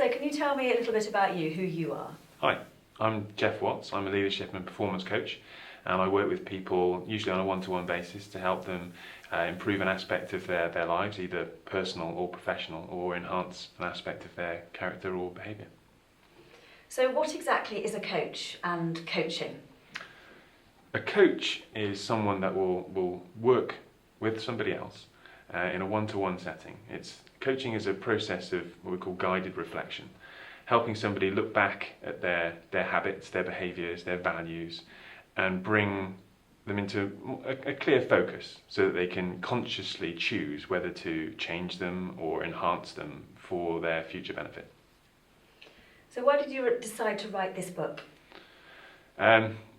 So can you tell me a little bit about you, who you are? Hi, I'm Geoff Watts. I'm a leadership and performance coach, and I work with people usually on a one-to-one basis to help them improve an aspect of their lives, either personal or professional, or enhance an aspect of their character or behaviour. So what exactly is a coach and coaching? A coach is someone that will work with somebody else in a one-to-one setting. Coaching is a process of what we call guided reflection, helping somebody look back at their habits, their behaviours, their values, and bring them into a clear focus so that they can consciously choose whether to change them or enhance them for their future benefit. So why did you decide to write this book?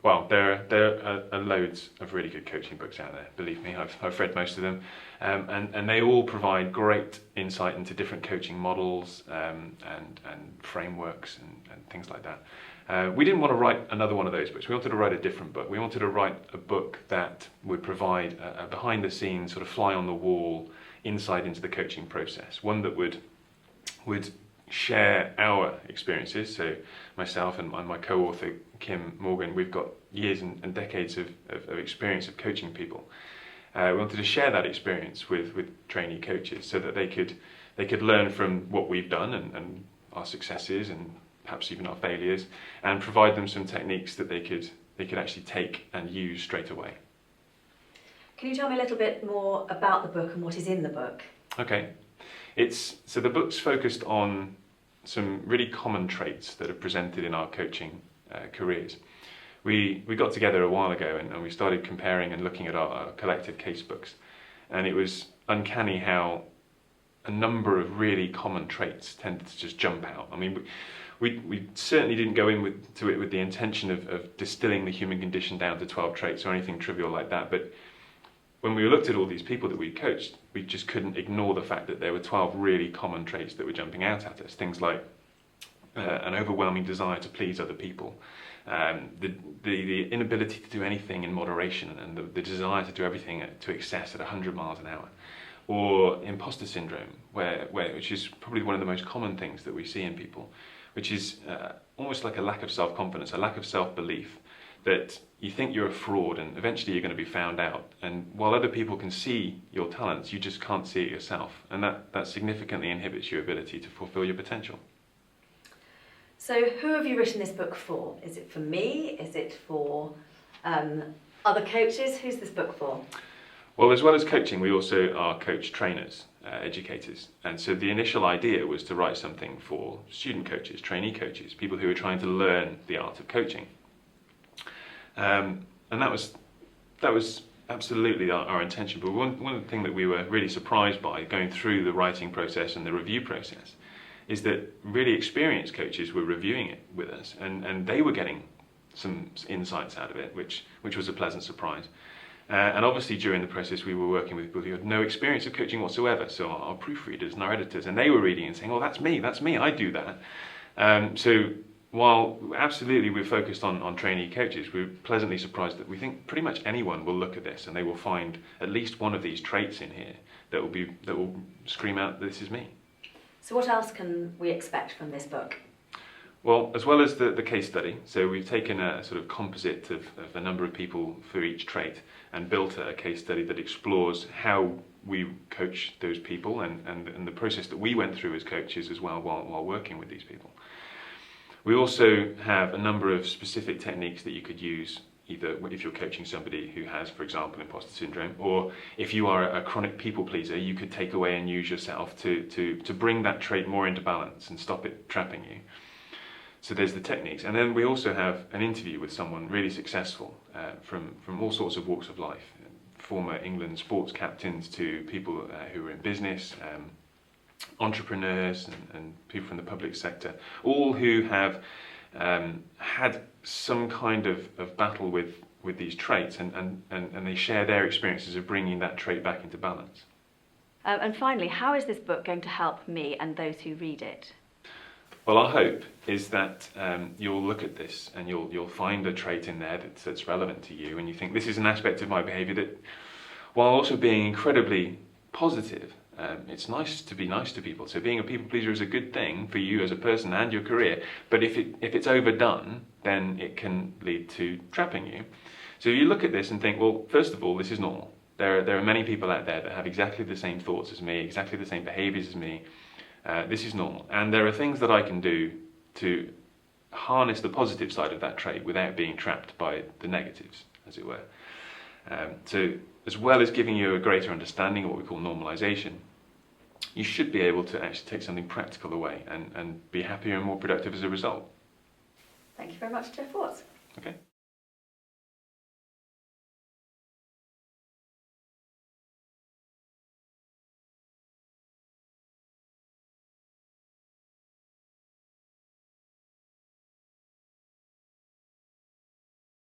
Well, there are loads of really good coaching books out there, believe me. I've read most of them, and they all provide great insight into different coaching models and frameworks and things like that. We didn't want to write another one of those books. We wanted to write a different book. We wanted to write a book that would provide a behind-the-scenes, sort of fly-on-the-wall insight into the coaching process, one that would share our experiences. So myself and my co-author Kim Morgan, we've got years and decades of experience of coaching people. We wanted to share that experience with trainee coaches so that they could learn from what we've done and our successes and perhaps even our failures, and provide them some techniques that they could actually take and use straight away. Can you tell me a little bit more about the book and what is in the book? Okay. So the book's focused on some really common traits that are presented in our coaching careers. We got together a while ago and we started comparing and looking at our collective casebooks, and it was uncanny how a number of really common traits tended to just jump out. I mean, we certainly didn't go into it with the intention of distilling the human condition down to 12 traits or anything trivial like that, but when we looked at all these people that we coached, we just couldn't ignore the fact that there were 12 really common traits that were jumping out at us. Things like an overwhelming desire to please other people, the inability to do anything in moderation, and the desire to do everything to excess at 100 miles an hour, or imposter syndrome, which is probably one of the most common things that we see in people, which is almost like a lack of self-confidence, a lack of self-belief, that you think you're a fraud and eventually you're going to be found out. And while other people can see your talents, you just can't see it yourself. And that significantly inhibits your ability to fulfill your potential. So who have you written this book for? Is it for me? Is it for other coaches? Who's this book for? Well, as well as coaching, we also are coach trainers, educators. And so the initial idea was to write something for student coaches, trainee coaches, people who are trying to learn the art of coaching. And that was absolutely our intention. But one thing that we were really surprised by going through the writing process and the review process is that really experienced coaches were reviewing it with us, and they were getting some insights out of it, which was a pleasant surprise. And obviously during the process we were working with people who had no experience of coaching whatsoever, so our proofreaders and our editors, and they were reading and saying, oh, that's me, I do that. So while absolutely we're focused on trainee coaches, we're pleasantly surprised that we think pretty much anyone will look at this and they will find at least one of these traits in here that will scream out, this is me. So what else can we expect from this book? Well, as well as the case study, so we've taken a sort of composite of a number of people for each trait and built a case study that explores how we coach those people and the process that we went through as coaches as well while working with these people. We also have a number of specific techniques that you could use, either if you're coaching somebody who has, for example, imposter syndrome, or if you are a chronic people pleaser, you could take away and use yourself to bring that trait more into balance and stop it trapping you. So there's the techniques. And then we also have an interview with someone really successful from all sorts of walks of life, former England sports captains to people who are in business, entrepreneurs and people from the public sector, all who have had some kind of battle with these traits, and they share their experiences of bringing that trait back into balance. And finally, how is this book going to help me and those who read it? Well, our hope is that you'll look at this and you'll find a trait in there that's relevant to you, and you think, this is an aspect of my behaviour that, while also being incredibly positive, It's nice to be nice to people. So being a people pleaser is a good thing for you as a person and your career. But if it's overdone, then it can lead to trapping you. So you look at this and think, well, first of all, this is normal. There are many people out there that have exactly the same thoughts as me, exactly the same behaviours as me. This is normal. And there are things that I can do to harness the positive side of that trait without being trapped by the negatives, as it were. So as well as giving you a greater understanding of what we call normalization, you should be able to actually take something practical away and be happier and more productive as a result. Thank you very much, Geoff Watts. Okay.